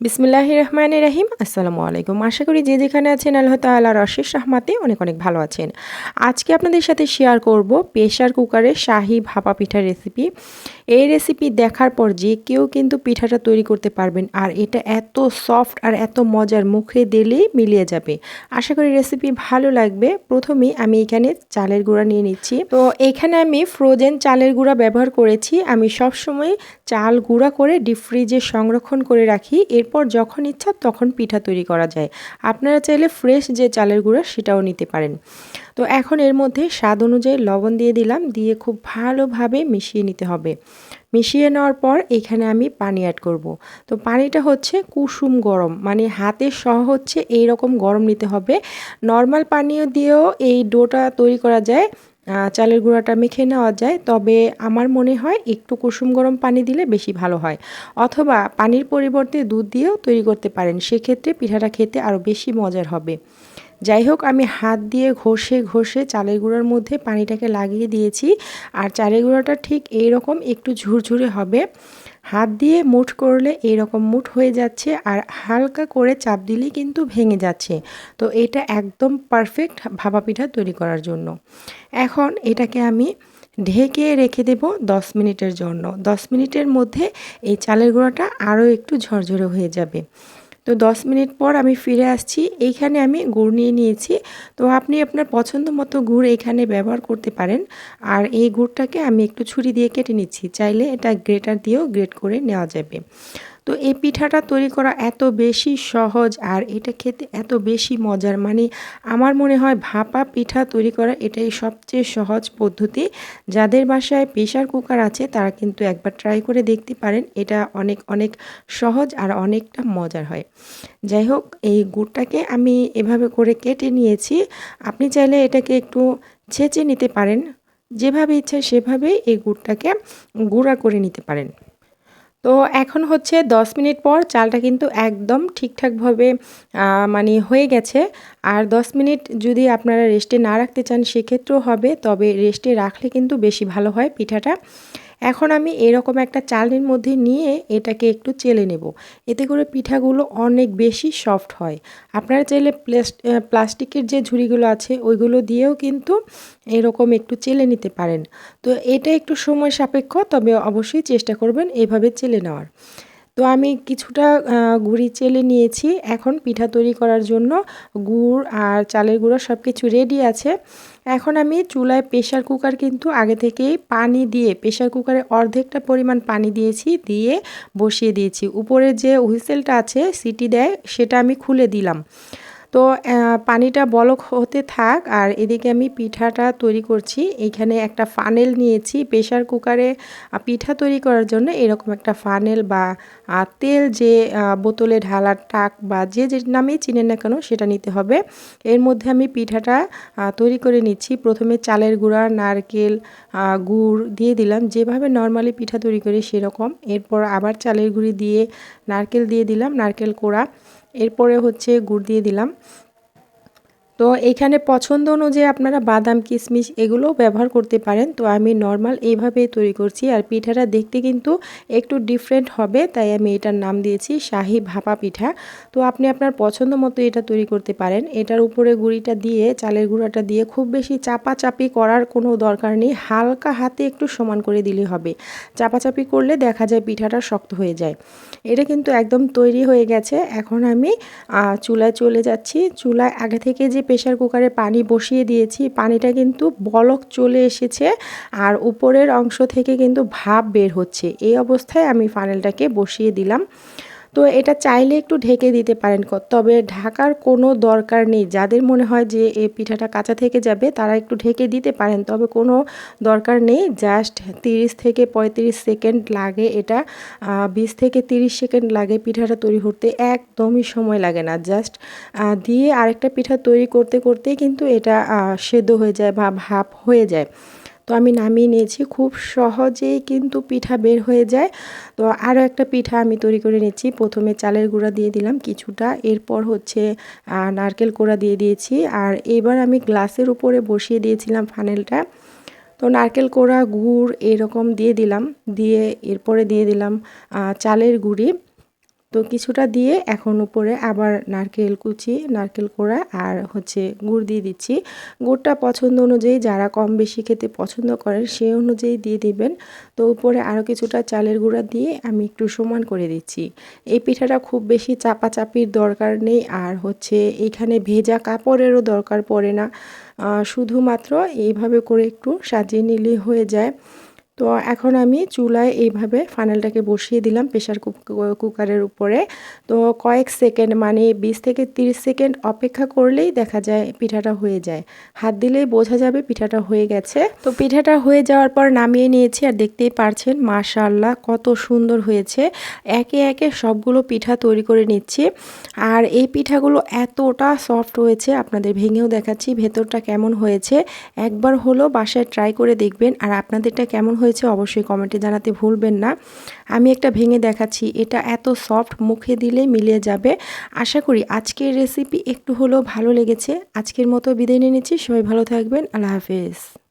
বিসমিল্লাহির রহমানির রহিম। আসসালামু আলাইকুম। আশা করি যে যেখানে আছেন আল্লাহ তাআলার অশেষ রহমতে অনেক অনেক ভালো আছেন। আজকে আপনাদের সাথে শেয়ার করব প্রেসার কুকারে শাহী ভাপা পিঠার রেসিপি। এই রেসিপি দেখার পর যে কেউ কিন্তু পিঠাটা তৈরি করতে পারবেন, আর এটা এত সফট আর এত মজার, মুখে দিলেই মিলিয়ে যাবে। আশা করি রেসিপি ভালো লাগবে। প্রথমেই আমি এখানে চালের গুঁড়া নিয়ে নিচ্ছি। তো এখানে আমি ফ্রোজেন চালের গুঁড়া ব্যবহার করেছি। আমি সবসময় চাল গুঁড়া করে ডিপ ফ্রিজে সংরক্ষণ করে রাখি, এরপর যখন ইচ্ছা তখন পিঠা তৈরি করা যায়। আপনারা চাইলে ফ্রেশ যে চালের গুঁড়া সেটাও নিতে পারেন। তো এখন এর মধ্যে স্বাদ অনুযায়ী লবণ দিয়ে দিলাম, দিয়ে খুব ভালোভাবে মিশিয়ে নিতে হবে। মিশিয়ে নেওয়ার পর এখানে আমি পানি অ্যাড করব। তো পানিটা হচ্ছে কুসুম গরম, মানে হাতে সহ হচ্ছে এই রকম গরম নিতে হবে। নর্মাল পানীয় দিয়েও এই ডোটা তৈরি করা যায়, চালের গুঁড়াটা মেখে নেওয়া যায়, তবে আমার মনে হয় একটু কুসুম গরম পানি দিলে বেশি ভালো হয়। অথবা পানির পরিবর্তে দুধ দিয়েও তৈরি করতে পারেন, সেক্ষেত্রে পিঠাটা খেতে আরও বেশি মজার হবে। যাই হোক, আমি হাত দিয়ে ঘষে ঘষে চালের গুঁড়ার মধ্যে পানিটাকে লাগিয়ে দিয়েছি। আর চালের গুঁড়াটা ঠিক এইরকম একটু ঝুরঝুরে হবে। হাত দিয়ে মুঠ করলে এইরকম মুঠ হয়ে যাচ্ছে, আর হালকা করে চাপ দিলেই কিন্তু ভেঙে যাচ্ছে। তো এটা একদম পারফেক্ট ভাপা পিঠা তৈরি করার জন্য। এখন এটাকে আমি ঢেকে রেখে দেব 10 মিনিটের জন্য। 10 মিনিটের মধ্যে এই চালের গুঁড়াটা আরও একটু ঝরঝরে হয়ে যাবে। তো 10 মিনিট পর আমি ফিরে আসছি। এইখানে আমি গুড় নিয়ে নিয়েছি। তো আপনি আপনার পছন্দ মতো গুড় এখানে ব্যবহার করতে পারেন। আর এই গুড়টাকে আমি একটু ছুরি দিয়ে কেটে নিচ্ছি, চাইলে এটা গ্রেটার দিয়েও গ্রেট করে নেওয়া যাবে। তো এই পিঠাটা তৈরি করা এত বেশি সহজ, আর এটা খেতে এত বেশি মজার, মানে আমার মনে হয় ভাপা পিঠা তৈরি করা এটাই সবচেয়ে সহজ পদ্ধতি। যাদের বাসায় প্রেসার কুকার আছে তারা কিন্তু একবার ট্রাই করে দেখতে পারেন। এটা অনেক অনেক সহজ আর অনেকটা মজার হয়। যাই হোক, এই গুড়টাকে আমি এভাবে করে কেটে নিয়েছি। আপনি চাইলে এটাকে একটু ছেঁচে নিতে পারেন। যেভাবে ইচ্ছা সেভাবেই এই গুড়টাকে গুঁড়া করে নিতে পারেন। তো এখন হচ্ছে 10 মিনিট পর চালটা কিন্তু একদম ঠিকঠাকভাবে মানে হয়ে গেছে। আর 10 মিনিট যদি আপনারা রেস্টে না রাখতে চান সেক্ষেত্রেও হবে, তবে রেস্টে রাখলে কিন্তু বেশি ভালো হয় পিঠাটা। এখন আমি এরকম একটা চালনির মধ্যে নিয়ে এটাকে একটু চেলে নেব। এতে করে পিঠাগুলো অনেক বেশি সফট হয়। আপনারা চাইলে প্লাস্টিকের যে ঝুড়িগুলো আছে ওইগুলো দিয়েও কিন্তু এরকম একটু চেলে নিতে পারেন। তো এটা একটু সময় সাপেক্ষ, তবে অবশ্যই চেষ্টা করবেন এভাবে চেলে নেওয়ার। তো আমি কিছুটা গুঁড়ি চেলে নিয়েছি। এখন পিঠা তৈরি করার জন্য গুড় আর চালের গুঁড়া সব কিছু রেডি আছে। এখন আমি চুলায় প্রেসার কুকার কিন্তু আগে থেকেই পানি দিয়ে, প্রেসার কুকারে অর্ধেকটা পরিমাণ পানি দিয়েছি, দিয়ে বসিয়ে দিয়েছি। উপরে যে হুইসেলটা আছে, সিটি দেয়, সেটা আমি খুলে দিলাম। তো পানিটা বলক হতে থাক, আর এদিকে আমি পিঠাটা তৈরি করছি। এইখানে একটা ফানেল নিয়েছি। প্রেসার কুকারে পিঠা তৈরি করার জন্য এরকম একটা ফানেল বা তেল যে বোতলে ঢালার টাক বা যে যে নামেই চিনেন না কেন সেটা নিতে হবে। এর মধ্যে আমি পিঠাটা তৈরি করে নিচ্ছি। প্রথমে চালের গুঁড়া, নারকেল, গুড় দিয়ে দিলাম, যেভাবে নর্মালি পিঠা তৈরি করি সেরকম। এরপর আবার চালের গুঁড়ি দিয়ে নারকেল দিয়ে দিলাম, নারকেল কোড়া। এরপরে হচ্ছে গুড় দিয়ে দিলাম। তো এখানে পছন্দ অনুযায়ী আপনারা বাদাম, কিশমিশ এগুলোও ব্যবহার করতে পারেন। তো আমি নর্মাল এইভাবেই তৈরি করছি। আর পিঠাটা দেখতে কিন্তু একটু ডিফারেন্ট হবে, তাই আমি এটার নাম দিয়েছি শাহী ভাপা পিঠা। তো আপনি আপনার পছন্দ মতো এটা তৈরি করতে পারেন। এটার উপরে গুঁড়িটা দিয়ে, চালের গুঁড়াটা দিয়ে খুব বেশি চাপাচাপি করার কোনো দরকার নেই। হালকা হাতে একটু সমান করে দিলেই হবে। চাপাচাপি করলে দেখা যায় পিঠাটা শক্ত হয়ে যায়। এটা কিন্তু একদম তৈরি হয়ে গেছে। এখন আমি চুলায় চলে যাচ্ছি। চুলায় আগে থেকে যে প্রেসার কুকারে পানি বসিয়ে দিয়েছি, পানিটা কিন্তু বলক চলে এসেছে, আর উপরের অংশ থেকে কিন্তু ভাপ বের হচ্ছে। এই অবস্থায় আমি ফানেলটাকে বসিয়ে দিলাম। তো এটা চাইলে একটু ঢেকে দিতে পারেন, তবে ঢাকার কোনো দরকার নেই। যাদের মনে হয় যে এই পিঠাটা কাঁচা থেকে যাবে তারা একটু ঢেকে দিতে পারেন, তবে কোনো দরকার নেই। জাস্ট 30 থেকে 35 সেকেন্ড লাগে এটা, 20 থেকে 30 সেকেন্ড লাগে পিঠাটা তৈরি করতে, একদমই সময় লাগে না। জাস্ট দিয়ে আরেকটা পিঠা তৈরি করতে করতেই কিন্তু এটা সেদ্ধ হয়ে যায় বা ভাপ হয়ে যায়। তো আমি নামিয়ে নিয়েছি, খুব সহজেই কিন্তু পিঠা বের হয়ে যায়। তো আরও একটা পিঠা আমি তৈরি করে নিচ্ছি। প্রথমে চালের গুঁড়া দিয়ে দিলাম কিছুটা, এরপর হচ্ছে নারকেল কোড়া দিয়ে দিয়েছি, আর এবার আমি গ্লাসের উপরে বসিয়ে দিয়েছিলাম ফানেলটা। তো নারকেল কোড়া, গুড় এরকম দিয়ে দিলাম, দিয়ে এরপরে দিয়ে দিলাম চালের গুঁড়ি। তো কিছুটা দিয়ে এখন উপরে আবার নারকেল কুচি, নারকেল কোড়া আর হচ্ছে গুড় দিয়ে দিচ্ছি। গুড়টা পছন্দ অনুযায়ী, যারা কম বেশি খেতে পছন্দ করেন সেই অনুযায়ী দিয়ে দিবেন। তো উপরে আরও কিছুটা চালের গুঁড়া দিয়ে আমি একটু সমান করে দিচ্ছি। এই পিঠাটা খুব বেশি চাপাচাপির দরকার নেই, আর হচ্ছে এইখানে ভেজা কাপড়েরও দরকার পড়ে না। শুধুমাত্র এইভাবে করে একটু সাজিয়ে নিলেই হয়ে যায়। তো এখন আমি চুলায় এইভাবে ফানেলটাকে বসিয়ে দিলাম প্রেশার কুকারের উপরে। তো কয়েক সেকেন্ড, মানে 20 থেকে 30 সেকেন্ড অপেক্ষা করলেই দেখা যায় পিঠাটা হয়ে যায়। হাত দিলেই বোঝা যাবে পিঠাটা হয়ে গেছে। তো পিঠাটা হয়ে যাওয়ার পর নামিয়ে নিয়েছি, আর দেখতেই পারছেন মাশাআল্লাহ কত সুন্দর হয়েছে। একে একে সবগুলো পিঠা তৈরি করে নিচ্ছি। আর এই পিঠাগুলো এতটা সফট হয়েছে, আপনাদের ভেঙেও দেখাচ্ছি ভেতরটা কেমন হয়েছে। একবার হলো বাসায় ট্রাই করে দেখবেন, আর আপনাদেরটা কেমন হয়েছে অবশ্যই কমেন্টে জানাতে ভুলবেন না। আমি একটা ভেঙে দেখাচ্ছি, এটা এত সফট, মুখে দিলে মিলিয়ে যাবে। আশা করি আজকের রেসিপি একটু হলেও ভালো লেগেছে। আজকের মতো বিদায় নিয়ে নিচ্ছি, সবাই ভালো থাকবেন, আল্লাহ হাফেজ।